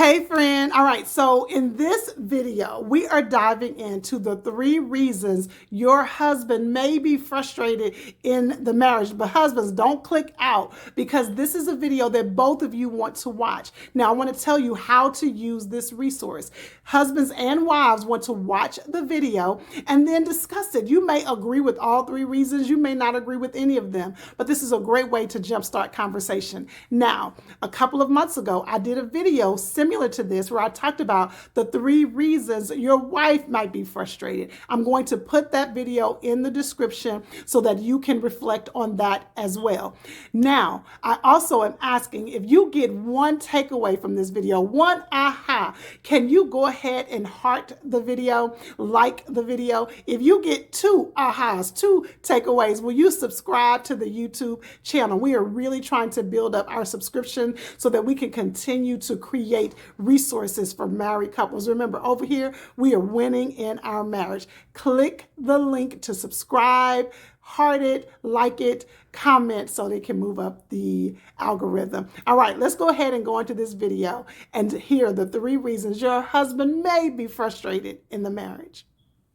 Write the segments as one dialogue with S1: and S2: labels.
S1: Hey friend. All right. So in this video, we are diving into the 3 reasons your husband may be frustrated in the marriage. But husbands, don't click out because this is a video that both of you want to watch. Now, I want to tell you how to use this resource. Husbands and wives want to watch the video and then discuss it. You may agree with all 3 reasons. You may not agree with any of them, but this is a great way to jumpstart conversation. Now, a couple of months ago, I did a video similar to this where I talked about the 3 reasons your wife might be frustrated. I'm going to put that video in the description so that you can reflect on that as well. Now, I also am asking if you get one takeaway from this video, one aha, can you go ahead and heart the video, like the video? If you get 2 ahas, 2 takeaways, will you subscribe to the YouTube channel? We are really trying to build up our subscription so that we can continue to create resources for married couples. Remember, over here, we are winning in our marriage. Click the link to subscribe, heart it, like it, comment so they can move up the algorithm. All right, let's go ahead and go into this video and hear the 3 reasons your husband may be frustrated in the marriage.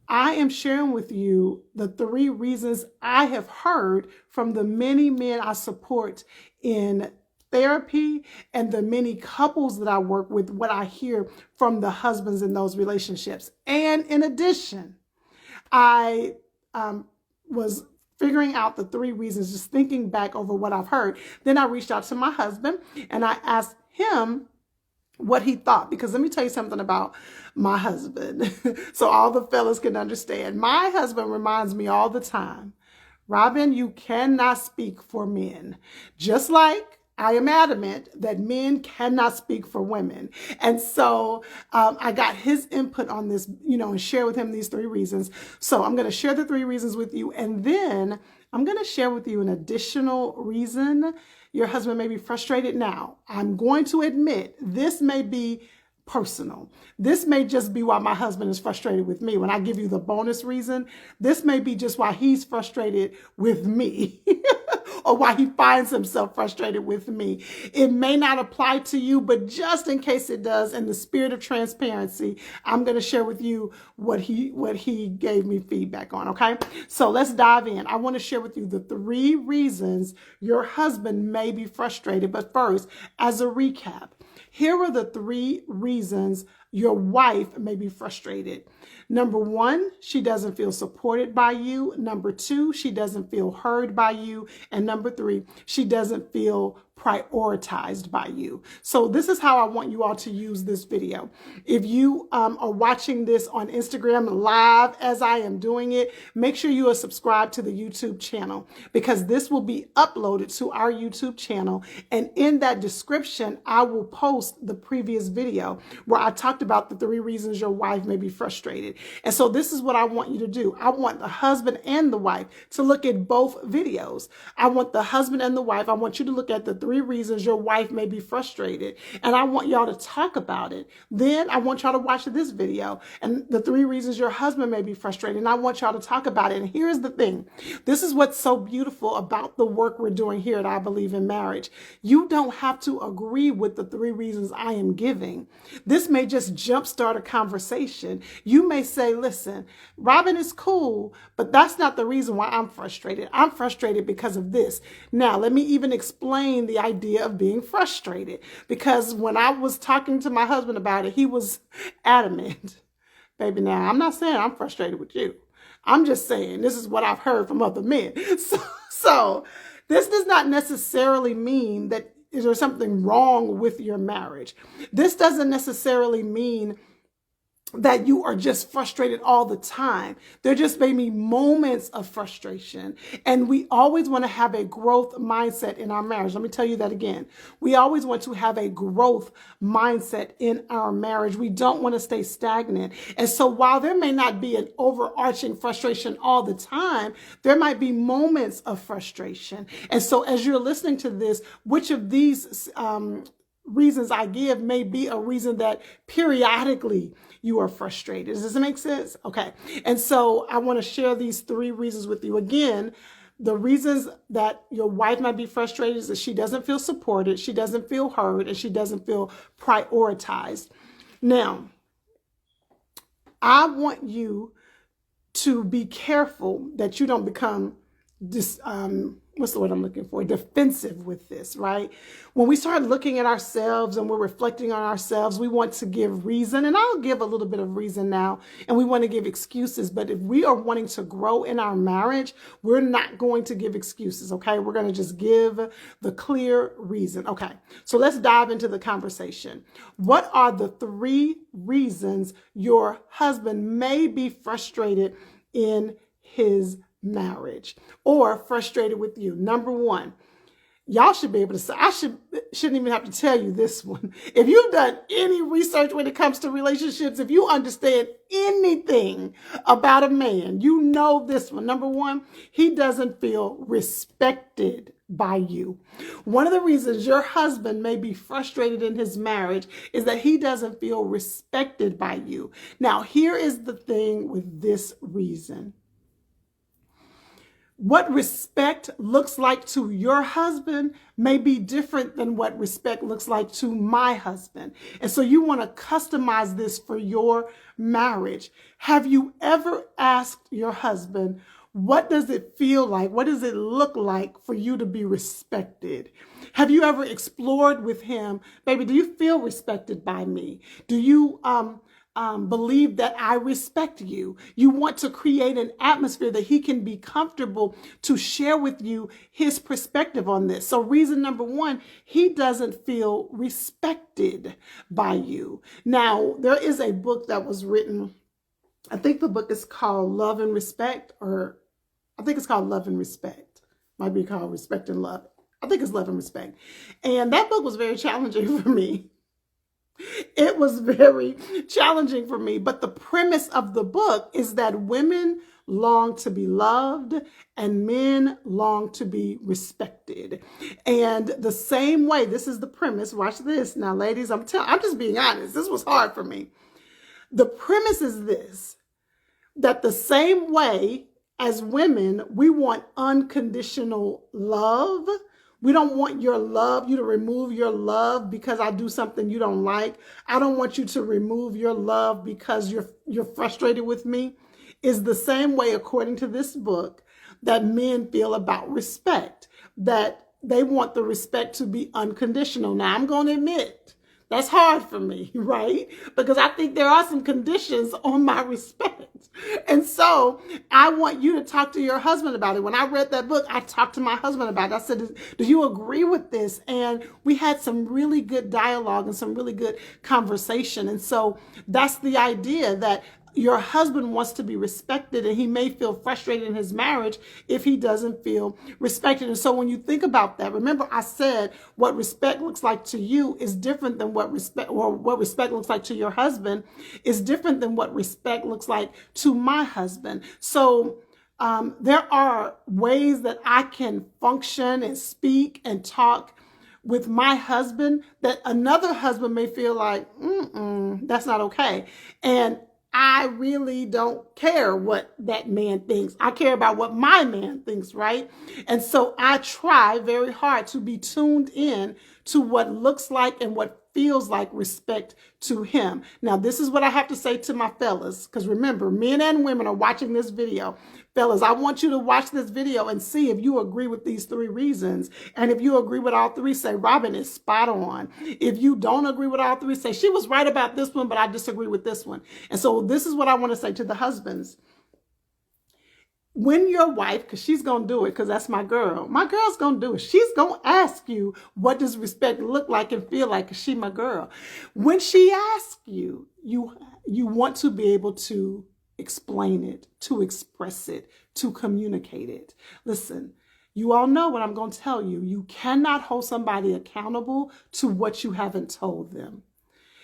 S1: I am sharing with you the 3 reasons I have heard from the many men I support in therapy and the many couples that I work with, what I hear from the husbands in those relationships. And in addition, I was figuring out the 3 reasons, just thinking back over what I've heard. Then I reached out to my husband and I asked him what he thought, because let me tell you something about my husband so all the fellas can understand. My husband reminds me all the time, Robin, you cannot speak for men. Just like I am adamant that men cannot speak for women. And so I got his input on this, and share with him these 3 reasons. So I'm going to share the 3 reasons with you. And then I'm going to share with you an additional reason your husband may be frustrated. Now, I'm going to admit this may be personal. This may just be why my husband is frustrated with me. When I give you the bonus reason, this may be just why he's frustrated with me or why he finds himself frustrated with me. It may not apply to you, but just in case it does, in the spirit of transparency, I'm going to share with you what he gave me feedback on, okay? So let's dive in. I want to share with you the 3 reasons your husband may be frustrated. But first, as a recap, here are the 3 reasons your wife may be frustrated. Number 1, she doesn't feel supported by you. Number 2, she doesn't feel heard by you. And number 3, she doesn't feel prioritized by you. So this is how I want you all to use this video. If you are watching this on Instagram live as I am doing it, make sure you are subscribed to the YouTube channel, because this will be uploaded to our YouTube channel. And in that description, I will post the previous video where I talked about the 3 reasons your wife may be frustrated. And so this is what I want you to do. I want the husband and the wife to look at both videos. I want the husband and the wife, I want you to look at the 3 reasons your wife may be frustrated. And I want y'all to talk about it. Then I want y'all to watch this video and the 3 reasons your husband may be frustrated. And I want y'all to talk about it. And here's the thing. This is what's so beautiful about the work we're doing here at I Believe in Marriage. You don't have to agree with the 3 reasons I am giving. This may just jumpstart a conversation. You may say, listen, Robin is cool, but that's not the reason why I'm frustrated. I'm frustrated because of this. Now, let me even explain the idea of being frustrated, because when I was talking to my husband about it, he was adamant. Baby, now, I'm not saying I'm frustrated with you. I'm just saying this is what I've heard from other men. So this does not necessarily mean that there's something wrong with your marriage. This doesn't necessarily mean that you are just frustrated all the time. There just may be moments of frustration. And we always want to have a growth mindset in our marriage. Let me tell you that again. We always want to have a growth mindset in our marriage. We don't want to stay stagnant. And so while there may not be an overarching frustration all the time, there might be moments of frustration. And so as you're listening to this, which of these reasons I give may be a reason that periodically you are frustrated. Does this make sense? Okay. And so I want to share these 3 reasons with you. Again, The reasons that your wife might be frustrated is that she doesn't feel supported, she doesn't feel heard, and she doesn't feel prioritized. Now, I want you to be careful that you don't become what's the word I'm looking for? Defensive with this, right? When we start looking at ourselves and we're reflecting on ourselves, we want to give reason, and I'll give a little bit of reason now, and we want to give excuses. But if we are wanting to grow in our marriage, we're not going to give excuses, okay? We're going to just give the clear reason. Okay, so let's dive into the conversation. What are the 3 reasons your husband may be frustrated in his marriage or frustrated with you? Number 1, y'all should be able to say, shouldn't even have to tell you this one. If you've done any research when it comes to relationships, if you understand anything about a man, you know this one. Number 1, he doesn't feel respected by you. One of the reasons your husband may be frustrated in his marriage is that he doesn't feel respected by you. Now, here is the thing with this reason. What respect looks like to your husband may be different than what respect looks like to my husband. And so you want to customize this for your marriage. Have you ever asked your husband, what does it feel like? What does it look like for you to be respected? Have you ever explored with him, baby, do you feel respected by me? Do you believe that I respect you? You want to create an atmosphere that he can be comfortable to share with you his perspective on this. So reason number 1, he doesn't feel respected by you. Now, there is a book that was written, I think the book is called Love and Respect, or I think it's called Love and Respect. Might be called Respect and Love. I think it's Love and Respect. And that book was very challenging for me. It was very challenging for me. But the premise of the book is that women long to be loved and men long to be respected. And the same way, this is the premise. Watch this. Now, ladies, I'm just being honest. This was hard for me. The premise is this, that the same way as women, we want unconditional love. We don't want your love, you to remove your love because I do something you don't like. I don't want you to remove your love because you're frustrated with me. Is the same way, according to this book, that men feel about respect, that they want the respect to be unconditional. Now, I'm going to admit, that's hard for me, right? Because I think there are some conditions on my respect. And so I want you to talk to your husband about it. When I read that book, I talked to my husband about it. I said, do you agree with this? And we had some really good dialogue and some really good conversation. And so that's the idea, that your husband wants to be respected, and he may feel frustrated in his marriage if he doesn't feel respected. And so when you think about that, remember I said what respect looks like to you is different than what respect looks like to your husband is different than what respect looks like to my husband. So there are ways that I can function and speak and talk with my husband that another husband may feel like, that's not okay. And I really don't care what that man thinks. I care about what my man thinks, right? And so I try very hard to be tuned in to what looks like and what feels like respect to him. Now, this is what I have to say to my fellas, because remember, men and women are watching this video. Fellas, I want you to watch this video and see if you agree with these 3 reasons. And if you agree with all 3, say, Robin is spot on. If you don't agree with all 3, say, she was right about this one, but I disagree with this one. And so this is what I want to say to the husbands. When your wife, because she's going to do it, because that's my girl's going to do it. She's going to ask you, what does respect look like and feel like, because she's my girl. When she asks you, you want to be able to explain it, to express it, to communicate it. Listen, you all know what I'm going to tell you. You cannot hold somebody accountable to what you haven't told them.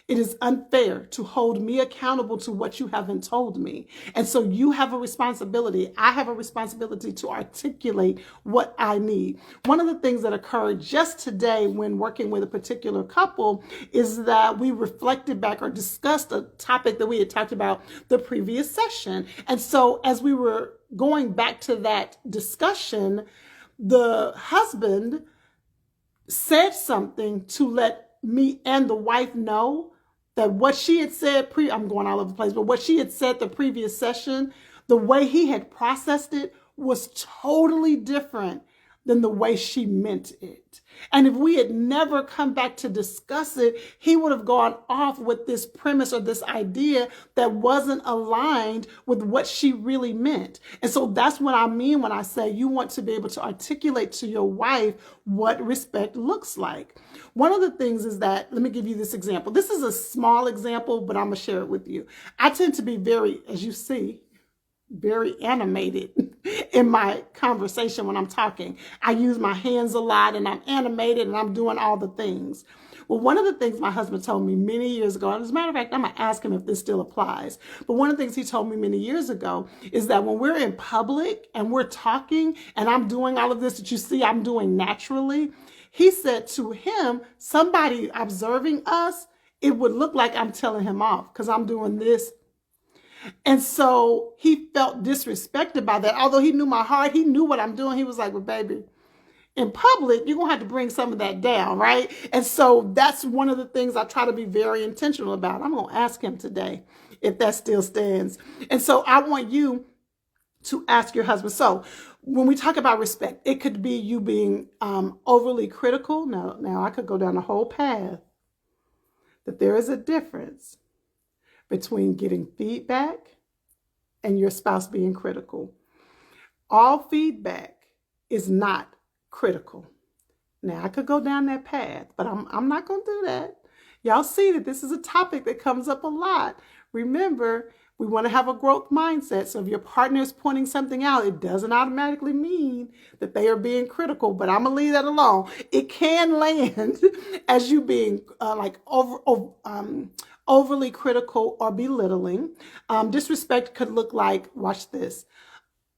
S1: It is unfair to hold me accountable to what you haven't told me. And so you have a responsibility. I have a responsibility to articulate what I need. One of the things that occurred just today when working with a particular couple is that we reflected back or discussed a topic that we had talked about the previous session. And so as we were going back to that discussion, the husband said something to let me and the wife know that what she had said I'm going all over the place, but what she had said the previous session, the way he had processed it was totally different than the way she meant it. And if we had never come back to discuss it, he would have gone off with this premise or this idea that wasn't aligned with what she really meant. And so that's what I mean when I say you want to be able to articulate to your wife what respect looks like. One of the things is that, let me give you this example. This is a small example, but I'm going to share it with you. I tend to be very, as you see, very animated in my conversation when I'm talking. I use my hands a lot and I'm animated and I'm doing all the things. Well, one of the things my husband told me many years ago, and as a matter of fact, I'm going to ask him if this still applies. But one of the things he told me many years ago is that when we're in public and we're talking and I'm doing all of this that you see I'm doing naturally, he said to him, somebody observing us, it would look like I'm telling him off because I'm doing this. And so he felt disrespected by that. Although he knew my heart, he knew what I'm doing. He was like, well, baby, in public, you're going to have to bring some of that down, right? And so that's one of the things I try to be very intentional about. I'm going to ask him today if that still stands. And so I want you to ask your husband. So when we talk about respect, it could be you being overly critical. Now I could go down the whole path. That there is a difference between getting feedback and your spouse being critical. All feedback is not critical. Now, I could go down that path, but I'm not going to do that. Y'all see that this is a topic that comes up a lot. Remember, we want to have a growth mindset. So if your partner is pointing something out, it doesn't automatically mean that they are being critical, but I'm going to leave that alone. It can land as you being overly critical or belittling. Disrespect could look like, watch this,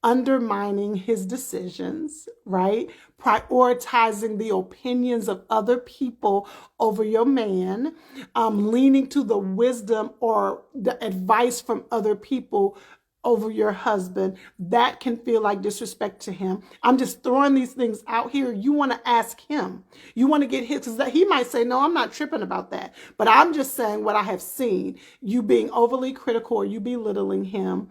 S1: undermining his decisions, right? Prioritizing the opinions of other people over your man, leaning to the wisdom or the advice from other people over your husband. That can feel like disrespect to him. I'm just throwing these things out here. You want to ask him. You want to get his, because he might say, no, I'm not tripping about that. But I'm just saying what I have seen. You being overly critical or you belittling him,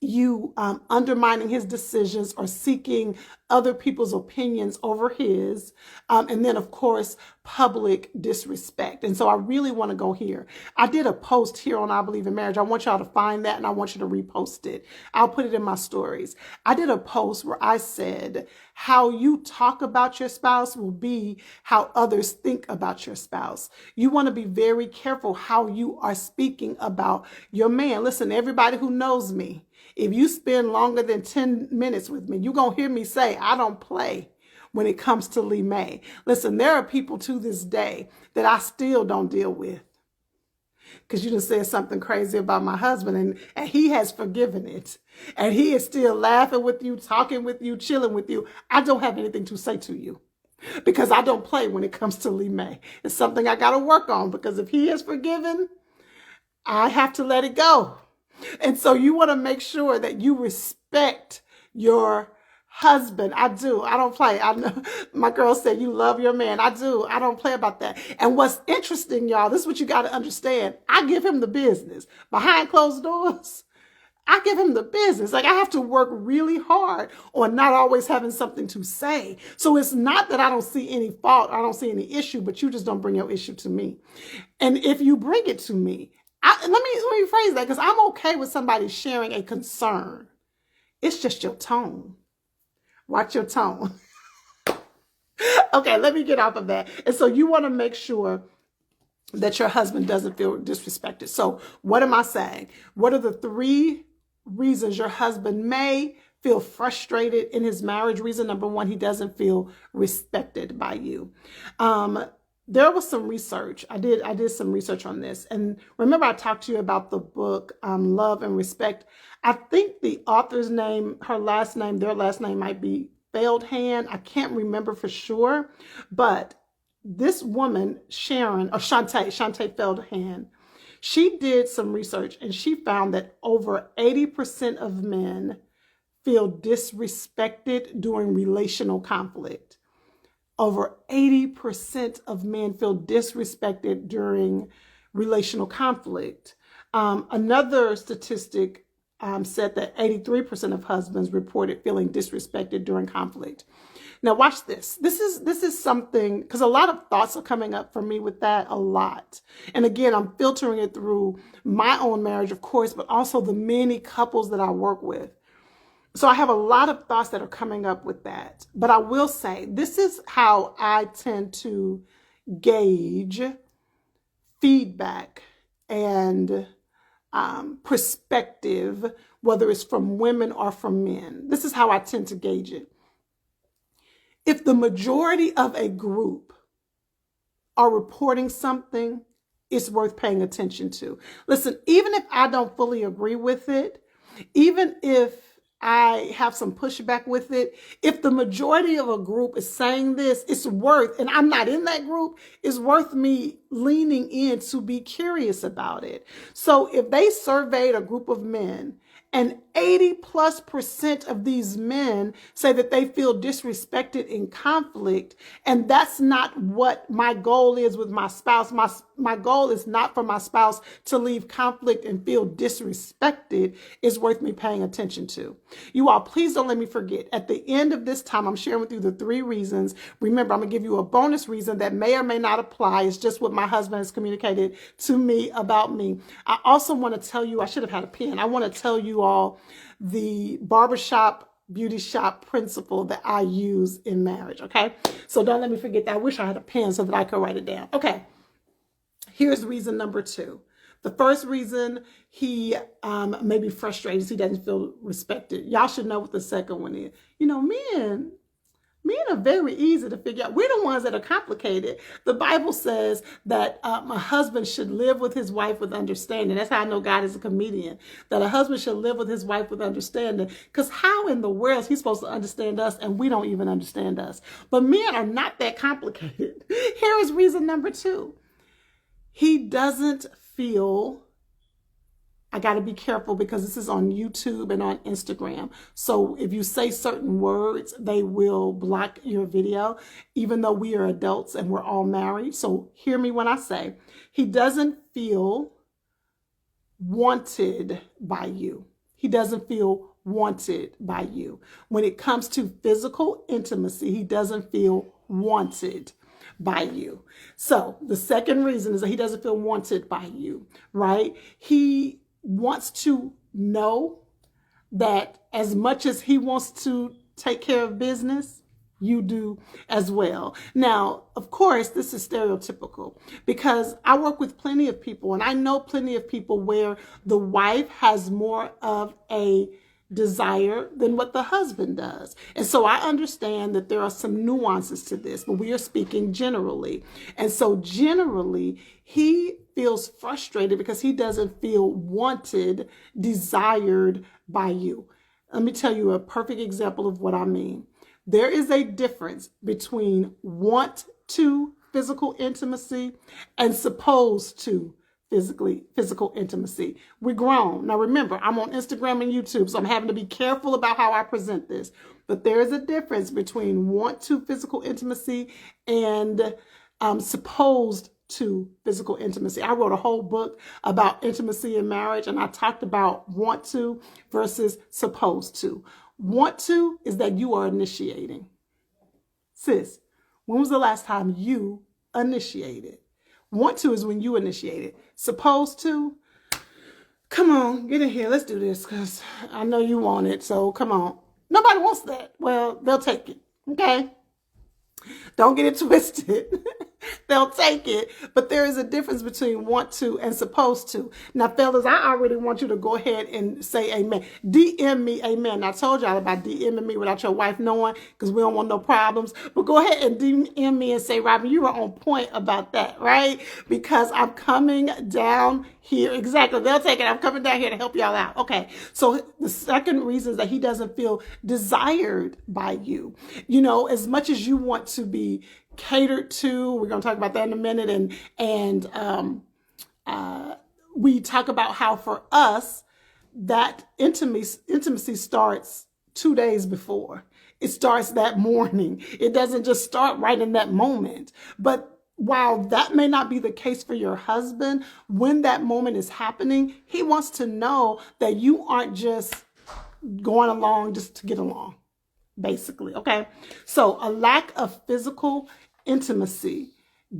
S1: you undermining his decisions or seeking other people's opinions over his, and then of course public disrespect. And so I really want to go here. I did a post here on I Believe in Marriage. I want y'all to find that and I want you to repost it. I'll put it in my stories. I did a post where I said how you talk about your spouse will be how others think about your spouse. You want to be very careful how you are speaking about your man. Listen, everybody who knows me, if you spend longer than 10 minutes with me, you're going to hear me say, I don't play when it comes to Lee May. Listen, there are people to this day that I still don't deal with because you just said something crazy about my husband and he has forgiven it. And he is still laughing with you, talking with you, chilling with you. I don't have anything to say to you because I don't play when it comes to Lee May. It's something I got to work on because if he has forgiven, I have to let it go. And so you want to make sure that you respect your husband. I do. I don't play. I know my girl said you love your man. I do. I don't play about that. And what's interesting, y'all, this is what you got to understand. I give him the business behind closed doors. I give him the business. Like I have to work really hard on not always having something to say. So it's not that I don't see any fault. I don't see any issue, but you just don't bring your issue to me. And if you bring it to me, let me rephrase that because I'm okay with somebody sharing a concern. It's just your tone. Watch your tone. Okay, let me get off of that. And so you want to make sure that your husband doesn't feel disrespected. So what am I saying? What are the 3 reasons your husband may feel frustrated in his marriage? Reason number 1, he doesn't feel respected by you. there was some research. I did some research on this. And remember I talked to you about the book, Love and Respect. I think the author's name, her last name, their last name might be Feldhahn. I can't remember for sure. But this woman, Sharon, or Shantae Feldhahn, she did some research and she found that over 80% of men feel disrespected during relational conflict. Over 80% of men feel disrespected during relational conflict. Another statistic said that 83% of husbands reported feeling disrespected during conflict. Now watch this. This is something, because a lot of thoughts are coming up for me with that, a lot. And again, I'm filtering it through my own marriage, of course, but also the many couples that I work with. So I have a lot of thoughts that are coming up with that. But I will say, this is how I tend to gauge feedback and perspective, whether it's from women or from men. This is how I tend to gauge it. If the majority of a group are reporting something, it's worth paying attention to. Listen, even if I don't fully agree with it, even if I have some pushback with it, if the majority of a group is saying this, it's worth, and I'm not in that group, it's worth me leaning in to be curious about it. So if they surveyed a group of men and 80+% of these men say that they feel disrespected in conflict, and that's not what my goal is with my spouse. My goal is not for my spouse to leave conflict and feel disrespected. Is worth me paying attention to. You all, please don't let me forget. At the end of this time, I'm sharing with you the 3 reasons. Remember, I'm going to give you a bonus reason that may or may not apply. It's just what my husband has communicated to me about me. I also want to tell you, I should have had a pen. I want to tell you all the barbershop beauty shop principle that I use in marriage. Okay. So don't let me forget that. I wish I had a pen so that I could write it down. Okay. Here's reason number 2. The first reason he may be frustrated is he doesn't feel respected. Y'all should know what the second one is. You know, men are very easy to figure out. We're the ones that are complicated. The Bible says that a husband should live with his wife with understanding. That's how I know God is a comedian. That a husband should live with his wife with understanding. Because how in the world is he supposed to understand us and we don't even understand us? But men are not that complicated. Here is reason number 2. He doesn't feel, I got to be careful because this is on YouTube and on Instagram. So if you say certain words, they will block your video, even though we are adults and we're all married. So hear me when I say, he doesn't feel wanted by you. He doesn't feel wanted by you. When it comes to physical intimacy, he doesn't feel wanted by you. So the second reason is that he doesn't feel wanted by you, right? He wants to know that as much as he wants to take care of business, you do as well. Now, of course, this is stereotypical because I work with plenty of people and I know plenty of people where the wife has more of a desire than what the husband does. And so I understand that there are some nuances to this, but we are speaking generally. And so generally, he feels frustrated because he doesn't feel wanted, desired by you. Let me tell you a perfect example of what I mean. There is a difference between want to physical intimacy and supposed to physical intimacy. We're grown. Now remember, I'm on Instagram and YouTube, so I'm having to be careful about how I present this. But there is a difference between want to physical intimacy and supposed to physical intimacy. I wrote a whole book about intimacy in marriage, and I talked about want to versus supposed to. Want to is that you are initiating. Sis, when was the last time you initiated? Want to is when you initiate it. Supposed to, come on, get in here. Let's do this because I know you want it. So come on. Nobody wants that. Well, they'll take it. Okay? Don't get it twisted. They'll take it, but there is a difference between want to and supposed to. Now, fellas, I already want you to go ahead and say amen. DM me amen. I told y'all about DMing me without your wife knowing because we don't want no problems. But go ahead and DM me and say, Robin, you were on point about that, right? Because I'm coming down here. Exactly. They'll take it. I'm coming down here to help y'all out. Okay. So the second reason is that he doesn't feel desired by you. You know, as much as you want to be catered to, we're going to talk about that in a minute, and we talk about how for us that intimacy starts 2 days before. It starts that morning. It doesn't just start right in that moment. But while that may not be the case for your husband, when that moment is happening, he wants to know that you aren't just going along just to get along, basically. Okay. So a lack of physical intimacy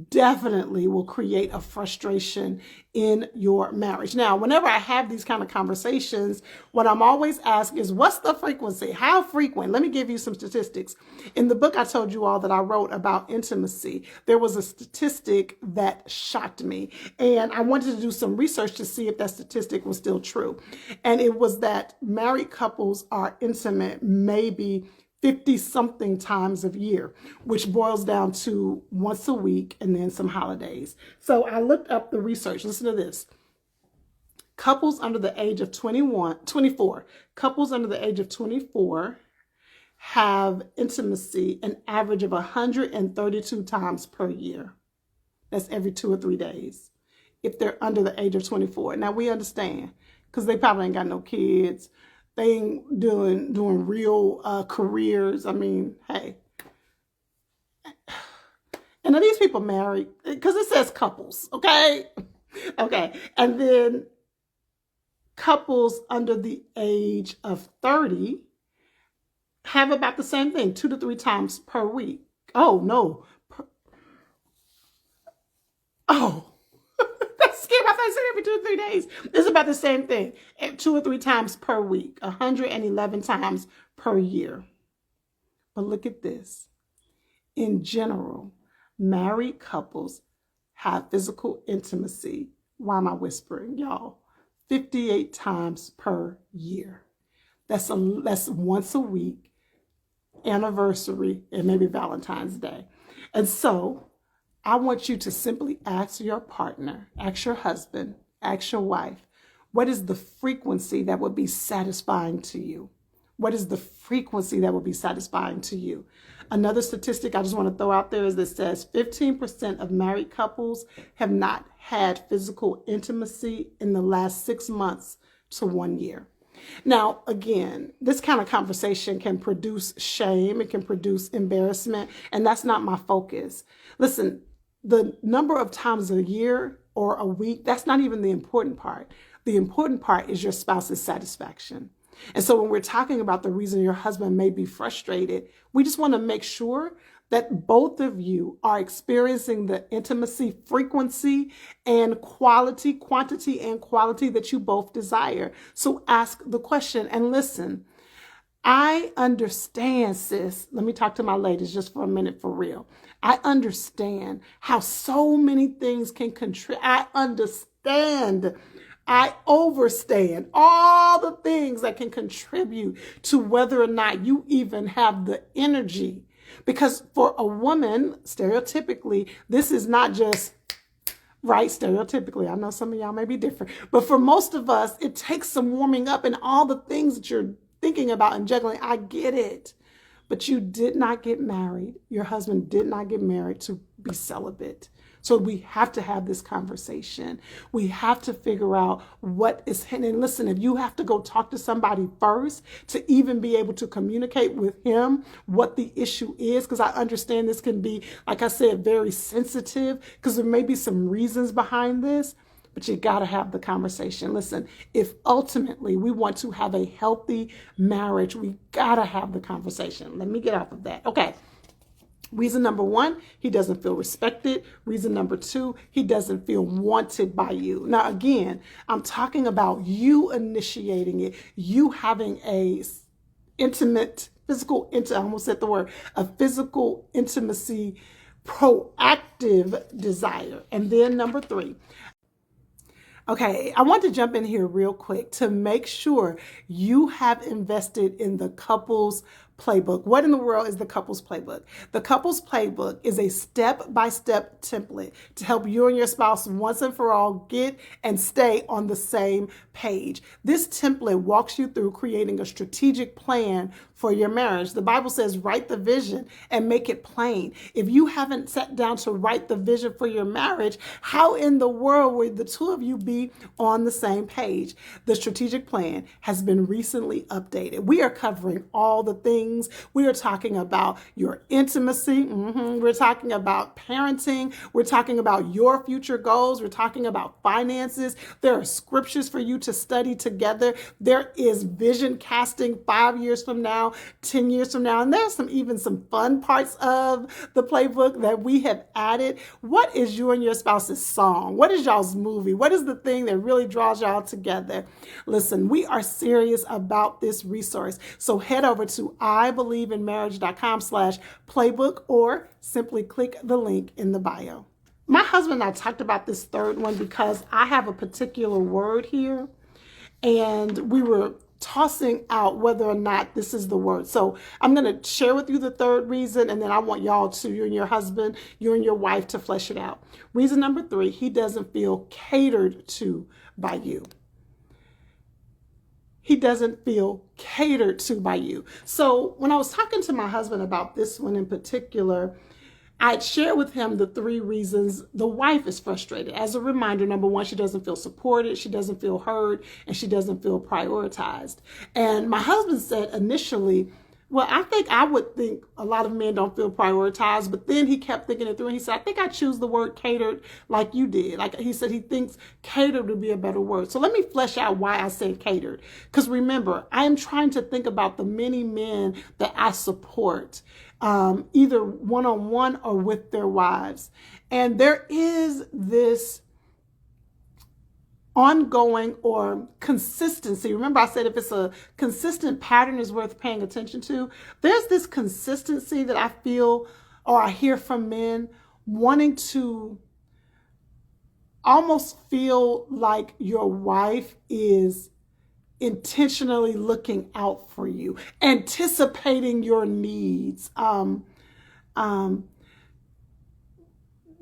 S1: definitely will create a frustration in your marriage. Now, whenever I have these kind of conversations, what I'm always asked is, what's the frequency? How frequent? Let me give you some statistics. In the book I told you all that I wrote about intimacy, there was a statistic that shocked me, and I wanted to do some research to see if that statistic was still true. And it was that married couples are intimate maybe 50-something times a year, which boils down to once a week and then some holidays. So I looked up the research. Listen to this. Couples under the age of 24, couples under the age of 24 have intimacy an average of 132 times per year. That's every 2 or 3 days if they're under the age of 24. Now, we understand because they probably ain't got no kids. They ain't doing real careers. I mean, hey. And are these people married? Because it says couples, okay? Okay. And then couples under the age of 30 have about the same thing, 2 to 3 times per week. Oh, no. Oh. I thought I said every 2 or 3 days. It's about the same thing. 2 or 3 times per week. 111 times per year. But look at this. In general, married couples have physical intimacy. Why am I whispering, y'all? 58 times per year. That's once a week, anniversary, and maybe Valentine's Day. And so I want you to simply ask your partner, ask your husband, ask your wife, what is the frequency that would be satisfying to you? What is the frequency that would be satisfying to you? Another statistic I just want to throw out there is that says 15% of married couples have not had physical intimacy in the last 6 months to 1 year. Now, again, this kind of conversation can produce shame. It can produce embarrassment, and that's not my focus. Listen, the number of times a year or a week, that's not even the important part. The important part is your spouse's satisfaction. And so when we're talking about the reason your husband may be frustrated, we just want to make sure that both of you are experiencing the intimacy, frequency, and quality, quantity and quality that you both desire. So ask the question and listen. I understand, sis. Let me talk to my ladies just for a minute for real. I understand how so many things can contribute. I understand. I overstand all the things that can contribute to whether or not you even have the energy. Because for a woman, stereotypically, this is not just right, stereotypically. I know some of y'all may be different. But for most of us, it takes some warming up and all the things that you're thinking about and juggling. I get it. But you did not get married. Your husband did not get married to be celibate. So we have to have this conversation. We have to figure out what is hidden. And listen, if you have to go talk to somebody first to even be able to communicate with him what the issue is, because I understand this can be, like I said, very sensitive, because there may be some reasons behind this, but you got to have the conversation. Listen, if ultimately we want to have a healthy marriage, we got to have the conversation. Let me get off of that. Okay. Reason number 1, he doesn't feel respected. Reason number 2, he doesn't feel wanted by you. Now, again, I'm talking about you initiating it, you having a intimate, I almost said the word, a physical intimacy proactive desire. And then number 3. Okay, I want to jump in here real quick to make sure you have invested in the couples playbook. What in the world is the couples playbook? The couples playbook is a step-by-step template to help you and your spouse once and for all get and stay on the same page. This template walks you through creating a strategic plan for your marriage. The Bible says write the vision and make it plain. If you haven't sat down to write the vision for your marriage, how in the world would the two of you be on the same page? The strategic plan has been recently updated. We are covering all the things. We are talking about your intimacy. We're talking about parenting. We're talking about your future goals. We're talking about finances. There are scriptures for you to study together. There is vision casting 5 years from now, 10 years from now. And there's even some fun parts of the playbook that we have added. What is you and your spouse's song? What is y'all's movie? What is the thing that really draws y'all together? Listen, we are serious about this resource. So head over to IBelieveInMarriage.com/playbook or simply click the link in the bio. My husband and I talked about this third one because I have a particular word here, and we were tossing out whether or not this is the word. So I'm going to share with you the third reason, and then I want y'all to, you and your husband, you and your wife, to flesh it out. Reason number 3, he doesn't feel catered to by you. He doesn't feel catered to by you. So when I was talking to my husband about this one in particular, I'd share with him the 3 reasons the wife is frustrated. As a reminder, number 1, she doesn't feel supported, she doesn't feel heard, and she doesn't feel prioritized. And my husband said initially, well, I would think a lot of men don't feel prioritized, but then he kept thinking it through, and he said, I think I choose the word catered like you did. Like he said, he thinks catered would be a better word. So let me flesh out why I said catered. Because remember, I am trying to think about the many men that I support, either one-on-one or with their wives. And there is this ongoing or consistency. Remember I said if it's a consistent pattern is worth paying attention to. There's this consistency that I feel or I hear from men wanting to almost feel like your wife is intentionally looking out for you, anticipating your needs,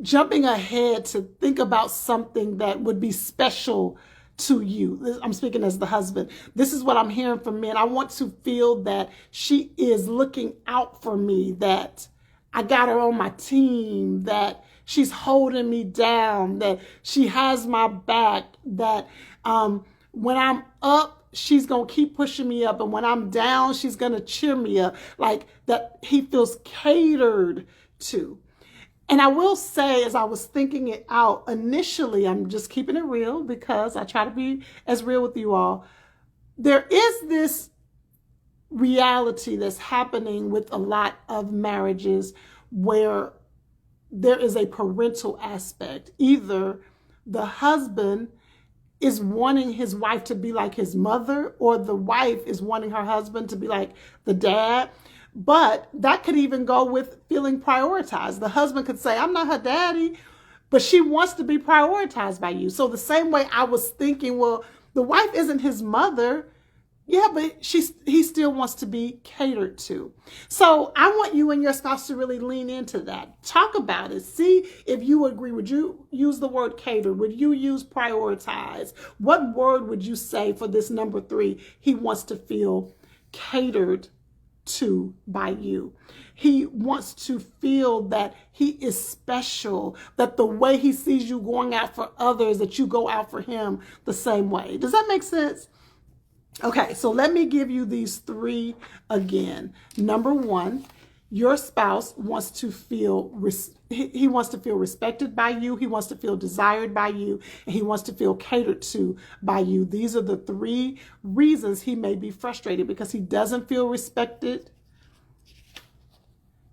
S1: jumping ahead to think about something that would be special to you. I'm speaking as the husband. This is what I'm hearing from men. I want to feel that she is looking out for me, that I got her on my team, that she's holding me down, that she has my back, that when I'm up, she's going to keep pushing me up. And when I'm down, she's going to cheer me up. Like that he feels catered to. And I will say, as I was thinking it out, initially, I'm just keeping it real because I try to be as real with you all. There is this reality that's happening with a lot of marriages where there is a parental aspect. Either the husband is wanting his wife to be like his mother, or the wife is wanting her husband to be like the dad. But that could even go with feeling prioritized. The husband could say, I'm not her daddy, but she wants to be prioritized by you. So the same way I was thinking, well, the wife isn't his mother. Yeah, but he still wants to be catered to. So I want you and your spouse to really lean into that. Talk about it. See if you agree. Would you use the word cater? Would you use prioritize? What word would you say for this number 3? He wants to feel catered to by you. He wants to feel that he is special, that the way he sees you going out for others, that you go out for him the same way. Does that make sense? Okay, so let me give you these 3 again. Number 1, your spouse wants to feel, he wants to feel respected by you. He wants to feel desired by you. And he wants to feel catered to by you. These are the 3 reasons he may be frustrated, because he doesn't feel respected,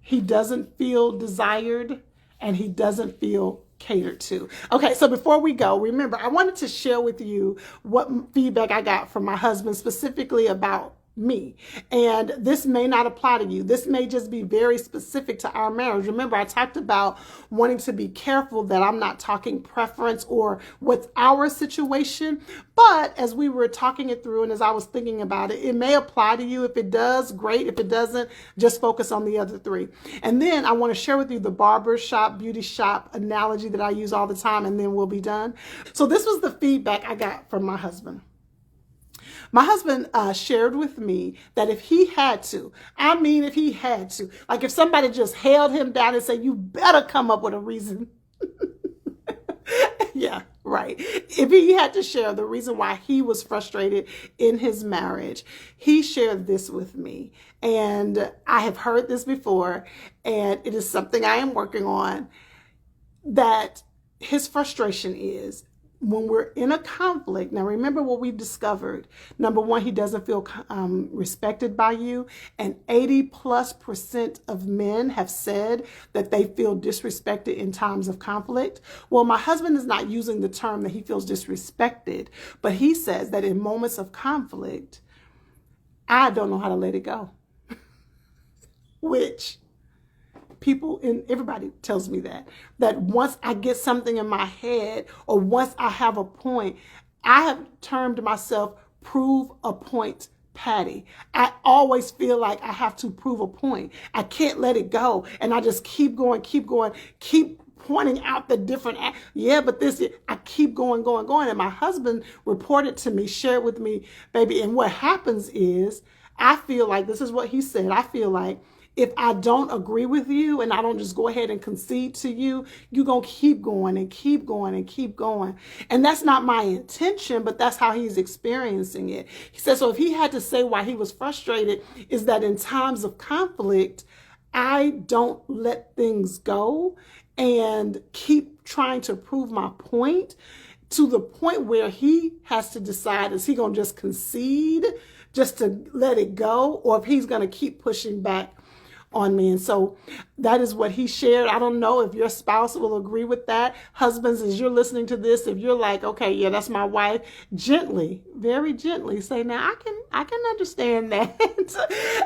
S1: he doesn't feel desired, and he doesn't feel catered to. Okay, so before we go, remember, I wanted to share with you what feedback I got from my husband, specifically about me. And this may not apply to you. This may just be very specific to our marriage. Remember, I talked about wanting to be careful that I'm not talking preference or what's our situation. But as we were talking it through and as I was thinking about it, it may apply to you. If it does, great. If it doesn't, just focus on the other three. And then I want to share with you the barber shop, beauty shop analogy that I use all the time, and then we'll be done. So this was the feedback I got from my husband. My husband shared with me that if he had to, if he had to, like if somebody just held him down and said, you better come up with a reason. Yeah, right. If he had to share the reason why he was frustrated in his marriage, he shared this with me. And I have heard this before, and it is something I am working on, that his frustration is when we're in a conflict. Now, remember what we've discovered. Number one, he doesn't feel respected by you. And 80+% of men have said that they feel disrespected in times of conflict. Well, my husband is not using the term that he feels disrespected, but he says that in moments of conflict, I don't know how to let it go. Which people and everybody tells me that once I get something in my head or once I have a point, I have termed myself prove a point Patty. I always feel like I have to prove a point. I can't let it go. And I just keep going, keep pointing out the different, but this, I keep going. And my husband reported to me, shared with me, baby. And what happens is I feel like, this is what he said, I feel like if I don't agree with you and I don't just go ahead and concede to you, you're going to keep going and keep going and keep going. And that's not my intention, but that's how he's experiencing it. He said, so if he had to say why he was frustrated, is that in times of conflict, I don't let things go and keep trying to prove my point to the point where he has to decide, is he going to just concede just to let it go, or if he's going to keep pushing back on me. And so that is what he shared. I don't know if your spouse will agree with that. Husbands, as you're listening to this, if you're like, okay, yeah, that's my wife, gently, very gently say, now I can understand that.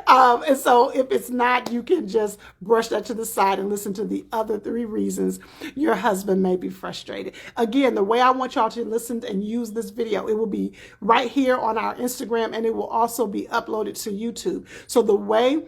S1: And so if it's not, you can just brush that to the side and listen to the other three reasons your husband may be frustrated. Again, the way I want y'all to listen and use this video, it will be right here on our Instagram, and it will also be uploaded to YouTube. So the way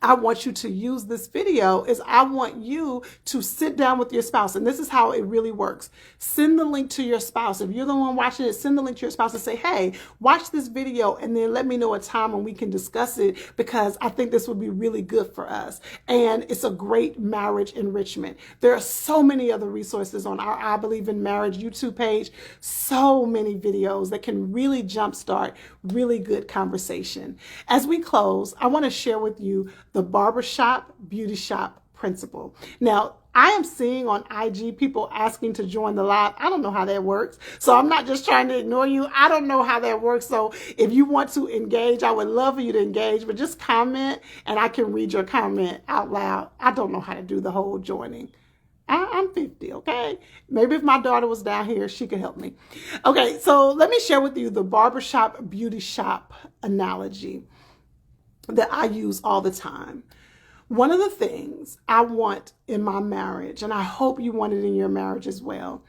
S1: I want you to use this video is I want you to sit down with your spouse. And this is how it really works. Send the link to your spouse. If you're the one watching it, send the link to your spouse and say, hey, watch this video and then let me know a time when we can discuss it, because I think this would be really good for us. And it's a great marriage enrichment. There are so many other resources on our I Believe in Marriage YouTube page. So many videos that can really jumpstart really good conversation. As we close, I want to share with you the barbershop beauty shop principle. Now, I am seeing on IG people asking to join the live. I don't know how that works. So I'm not just trying to ignore you. I don't know how that works. So if you want to engage, I would love for you to engage, but just comment and I can read your comment out loud. I don't know how to do the whole joining. I'm 50, okay? Maybe if my daughter was down here, she could help me. Okay, so let me share with you the barbershop beauty shop analogy that I use all the time. One of the things I want in my marriage, and I hope you want it in your marriage as well,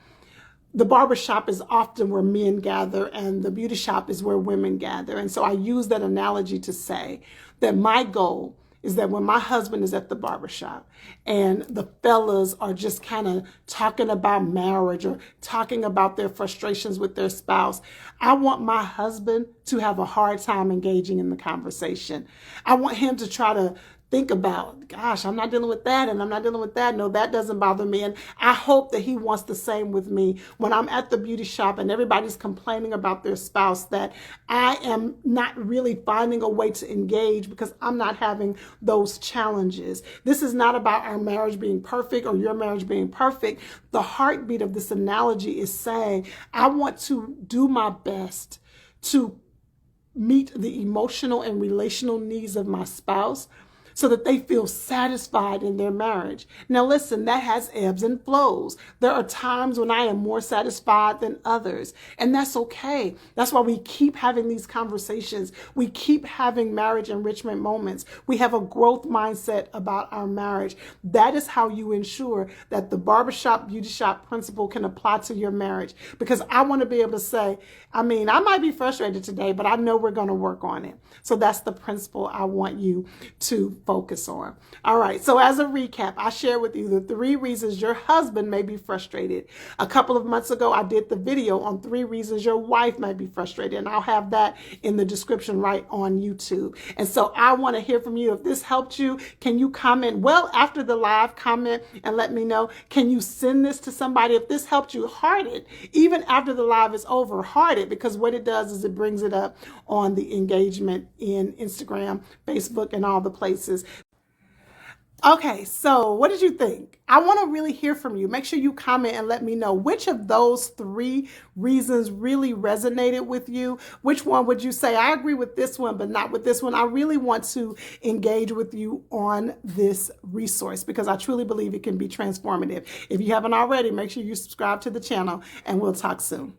S1: the barbershop is often where men gather and the beauty shop is where women gather. And so I use that analogy to say that my goal is that when my husband is at the barbershop and the fellas are just kind of talking about marriage or talking about their frustrations with their spouse, I want my husband to have a hard time engaging in the conversation. I want him to try to think about, gosh, I'm not dealing with that and I'm not dealing with that. No, that doesn't bother me. And I hope that he wants the same with me when I'm at the beauty shop and everybody's complaining about their spouse, that I am not really finding a way to engage because I'm not having those challenges. This is not about our marriage being perfect or your marriage being perfect. The heartbeat of this analogy is saying, I want to do my best to meet the emotional and relational needs of my spouse, so that they feel satisfied in their marriage. Now, listen, that has ebbs and flows. There are times when I am more satisfied than others, and that's okay. That's why we keep having these conversations. We keep having marriage enrichment moments. We have a growth mindset about our marriage. That is how you ensure that the barbershop beauty shop principle can apply to your marriage, because I want to be able to say, I might be frustrated today, but I know we're going to work on it. So that's the principle I want you to focus on. All right. So as a recap, I shared with you the 3 reasons your husband may be frustrated. A couple of months ago, I did the video on 3 reasons your wife may be frustrated, and I'll have that in the description right on YouTube. And so I want to hear from you. If this helped you, can you comment? Well, after the live, comment and let me know. Can you send this to somebody? If this helped you, heart it. Even after the live is over, heart it, because what it does is it brings it up on the engagement in Instagram, Facebook, and all the places. Okay, so what did you think? I want to really hear from you. Make sure you comment and let me know which of those 3 reasons really resonated with you. Which one would you say, I agree with this one, but not with this one? I really want to engage with you on this resource because I truly believe it can be transformative. If you haven't already, make sure you subscribe to the channel, and we'll talk soon.